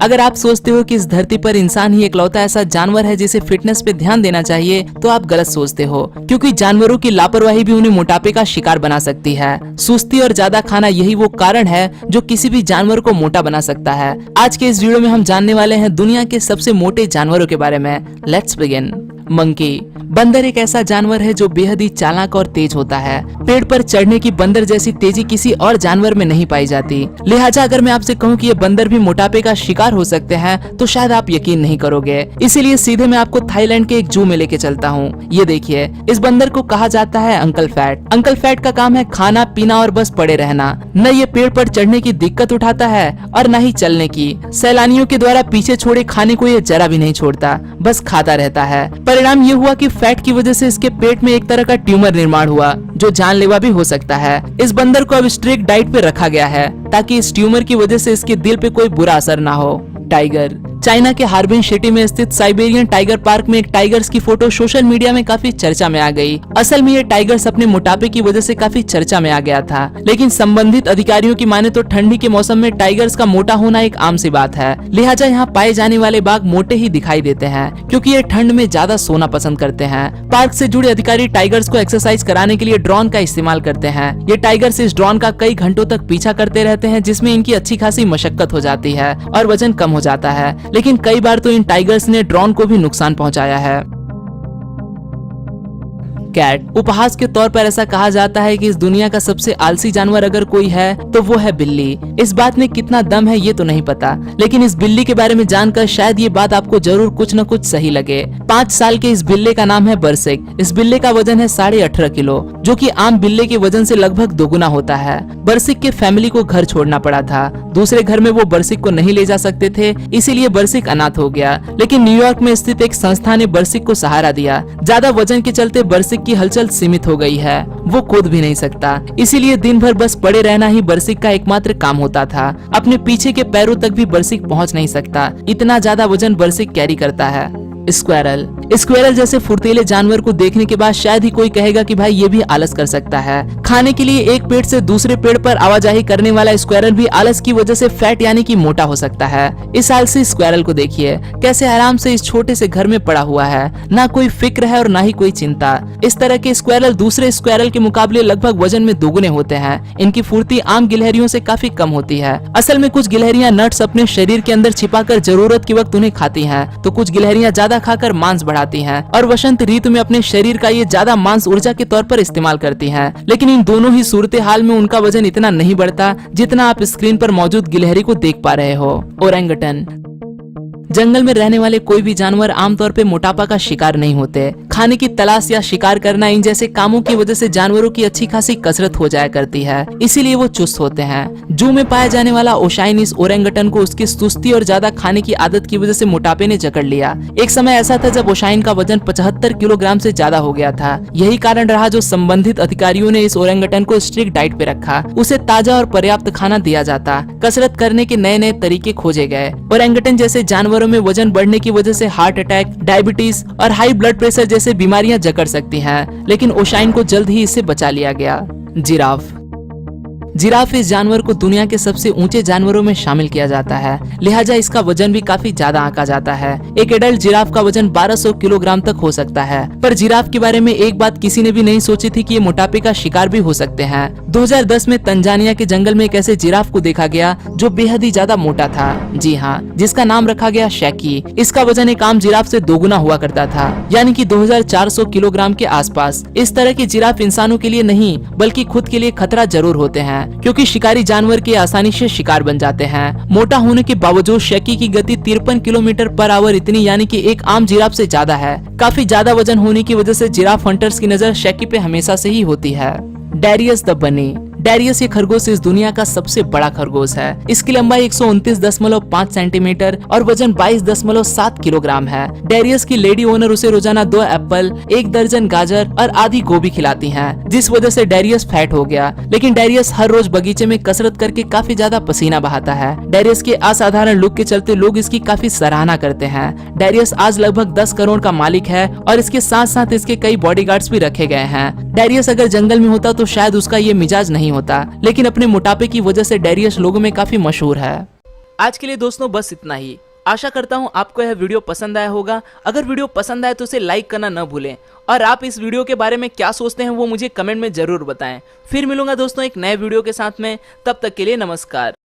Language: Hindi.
अगर आप सोचते हो कि इस धरती पर इंसान ही इकलौता ऐसा जानवर है जिसे फिटनेस पे ध्यान देना चाहिए, तो आप गलत सोचते हो, क्योंकि जानवरों की लापरवाही भी उन्हें मोटापे का शिकार बना सकती है। सुस्ती और ज्यादा खाना यही वो कारण है जो किसी भी जानवर को मोटा बना सकता है। आज के इस वीडियो में हम जानने वाले हैं दुनिया के सबसे मोटे जानवरों के बारे में। Let's begin. मंकी। बंदर एक ऐसा जानवर है जो बेहद ही चालाक और तेज होता है। पेड़ पर चढ़ने की बंदर जैसी तेजी किसी और जानवर में नहीं पाई जाती। लिहाजा अगर मैं आपसे कहूँ कि ये बंदर भी मोटापे का शिकार हो सकते हैं तो शायद आप यकीन नहीं करोगे। इसीलिए सीधे मैं आपको थाईलैंड के एक जू में लेके चलता हूँ। ये देखिए, इस बंदर को कहा जाता है अंकल फैट। अंकल फैट का काम है खाना पीना और बस पड़े रहना। न ये पेड़ पर चढ़ने की दिक्कत उठाता है और न ही चलने की। सैलानियों के द्वारा पीछे छोड़े खाने को ये जरा भी नहीं छोड़ता, बस खाता रहता है। परिणाम ये हुआ कि फैट की वजह से इसके पेट में एक तरह का ट्यूमर निर्माण हुआ जो जानलेवा भी हो सकता है। इस बंदर को अब स्ट्रिक्ट डाइट पे रखा गया है ताकि इस ट्यूमर की वजह से इसके दिल पे कोई बुरा असर ना हो। टाइगर। चाइना के हार्बिन सिटी में स्थित साइबेरियन टाइगर पार्क में एक टाइगर्स की फोटो सोशल मीडिया में काफी चर्चा में आ गई। असल में ये टाइगर्स अपने मोटापे की वजह से काफी चर्चा में आ गया था, लेकिन संबंधित अधिकारियों की माने तो ठंडी के मौसम में टाइगर्स का मोटा होना एक आम सी बात है। लिहाजा यहाँ पाए जाने वाले बाघ मोटे ही दिखाई देते हैं, क्योंकि ये ठंड में ज्यादा सोना पसंद करते हैं। पार्क से जुड़े अधिकारी टाइगर्स को एक्सरसाइज कराने के लिए ड्रोन का इस्तेमाल करते हैं। ये टाइगर्स इस ड्रोन का कई घंटों तक पीछा करते रहते हैं, जिसमें इनकी अच्छी खासी मशक्कत हो जाती है और वजन कम हो जाता है। लेकिन कई बार तो इन टाइगर्स ने ड्रोन को भी नुकसान पहुंचाया है। कैट। उपहास के तौर पर ऐसा कहा जाता है कि इस दुनिया का सबसे आलसी जानवर अगर कोई है तो वो है बिल्ली। इस बात में कितना दम है ये तो नहीं पता, लेकिन इस बिल्ली के बारे में जानकर शायद ये बात आपको जरूर कुछ न कुछ सही लगे। 5 साल के इस बिल्ले का नाम है बरसिक। इस बिल्ले का वजन है 18.5 किलो, जो कि आम बिल्ले के वजन से लगभग दोगुना होता है। बरसिक के फैमिली को घर छोड़ना पड़ा था। दूसरे घर में वो बरसिक को नहीं ले जा सकते थे, इसीलिए बरसिक अनाथ हो गया। लेकिन न्यूयॉर्क में स्थित एक संस्था ने बरसिक को सहारा दिया। ज्यादा वजन के चलते बरसिक की हलचल सीमित हो गई है, वो कूद भी नहीं सकता, इसीलिए दिन भर बस पड़े रहना ही बरसिक का एकमात्र काम होता था। अपने पीछे के पैरों तक भी बरसिक पहुंच नहीं सकता, इतना ज्यादा वजन बरसिक कैरी करता है। स्क्वायरल। स्क्वायरल जैसे फुर्तीले जानवर को देखने के बाद शायद ही कोई कहेगा कि भाई ये भी आलस कर सकता है। खाने के लिए एक पेड़ से दूसरे पेड़ पर आवाजाही करने वाला स्क्वायरल भी आलस की वजह से फैट यानी कि मोटा हो सकता है। इस आलसी स्क्वायरल को देखिए कैसे आराम से इस छोटे से घर में पड़ा हुआ है, ना कोई फिक्र है और ना ही कोई चिंता। इस तरह के स्क्वायरल दूसरे स्क्वायरल के मुकाबले लगभग वजन में दोगुने होते हैं। इनकी फुर्ती आम गिलहरियों से काफी कम होती है। असल में कुछ गिलहरियां नट्स अपने शरीर के अंदर छिपाकर जरूरत के वक्त उन्हें खाती हैं, तो कुछ गिलहरियां ज्यादा खाकर मांस बढ़ाती हैं और वसंत ऋतु में अपने शरीर का ये ज्यादा मांस ऊर्जा के तौर पर इस्तेमाल करती हैं। लेकिन इन दोनों ही सूरत हाल में उनका वजन इतना नहीं बढ़ता जितना आप स्क्रीन पर मौजूद गिलहरी को देख पा रहे हो। ओरंगटन। जंगल में रहने वाले कोई भी जानवर आमतौर पे मोटापा का शिकार नहीं होते। खाने की तलाश या शिकार करना इन जैसे कामों की वजह से जानवरों की अच्छी खासी कसरत हो जाया करती है, इसीलिए वो चुस्त होते हैं। जू में पाया जाने वाला ओशाइन इस ओरंगटन को उसकी सुस्ती और ज्यादा खाने की आदत की वजह से मोटापे ने जकड़ लिया। एक समय ऐसा था जब ओशाइन का वजन 75 किलोग्राम से ज्यादा हो गया था। यही कारण रहा जो संबंधित अधिकारियों ने इस ओरंगटन को स्ट्रिक्ट डाइट पे रखा। उसे ताजा और पर्याप्त खाना दिया जाता, कसरत करने के नए नए तरीके खोजे गए। ओरंगटन जैसे जानवरों में वजन बढ़ने की वजह से हार्ट अटैक, डायबिटीज और हाई ब्लड प्रेशर जैसे बीमारियां जकड़ सकती हैं, लेकिन ओशाइन को जल्द ही इससे बचा लिया गया। जिराफ। जिराफ इस जानवर को दुनिया के सबसे ऊंचे जानवरों में शामिल किया जाता है, लिहाजा इसका वजन भी काफी ज्यादा आंका जाता है। एक एडल्ट जिराफ का वजन 1200 किलोग्राम तक हो सकता है। पर जिराफ के बारे में एक बात किसी ने भी नहीं सोची थी कि ये मोटापे का शिकार भी हो सकते हैं। 2010 में तंजानिया के जंगल में एक ऐसे जिराफ को देखा गया जो बेहद ही ज्यादा मोटा था। जी हाँ, जिसका नाम रखा गया शैकी। इसका वजन एक आम जिराफ से दोगुना हुआ करता था, यानी कि 2400 किलोग्राम के आसपास। इस तरह के जिराफ इंसानों के लिए नहीं बल्कि खुद के लिए खतरा जरूर होते हैं, क्योंकि शिकारी जानवर के आसानी से शिकार बन जाते हैं। मोटा होने के बावजूद शैकी की गति 53 किलोमीटर पर आवर इतनी, यानी कि एक आम जिराफ से ज्यादा है। काफी ज्यादा वजन होने की वजह से जिराफ हंटर्स की नजर शैकी पे हमेशा से ही होती है। डेरियस द बनी। डेरियस ये खरगोश इस दुनिया का सबसे बड़ा खरगोश है। इसकी लंबाई 129.5 सेंटीमीटर और वजन 22.7 किलोग्राम है। डेरियस की लेडी ओनर उसे रोजाना 2 एप्पल, 1 दर्जन गाजर और आधी गोभी खिलाती हैं, जिस वजह से डेरियस फैट हो गया। लेकिन डेरियस हर रोज बगीचे में कसरत करके काफी ज्यादा पसीना बहाता है। डेरियस के असाधारण लुक के चलते लोग इसकी काफी सराहना करते हैं। डेरियस आज लगभग 10 करोड़ का मालिक है और इसके साथ साथ इसके कई बॉडीगार्ड्स भी रखे गए हैं। डेरियस अगर जंगल में होता तो शायद उसका ये मिजाज नहीं होता, लेकिन अपने मोटापे की वजह से डेरियस लोगों में काफी मशहूर है। आज के लिए दोस्तों बस इतना ही। आशा करता हूँ आपको यह वीडियो पसंद आया होगा। अगर वीडियो पसंद आए तो इसे लाइक करना न भूलें और आप इस वीडियो के बारे में क्या सोचते हैं वो मुझे कमेंट में जरूर बताएं। फिर मिलूंगा दोस्तों एक नए वीडियो के साथ में, तब तक के लिए नमस्कार।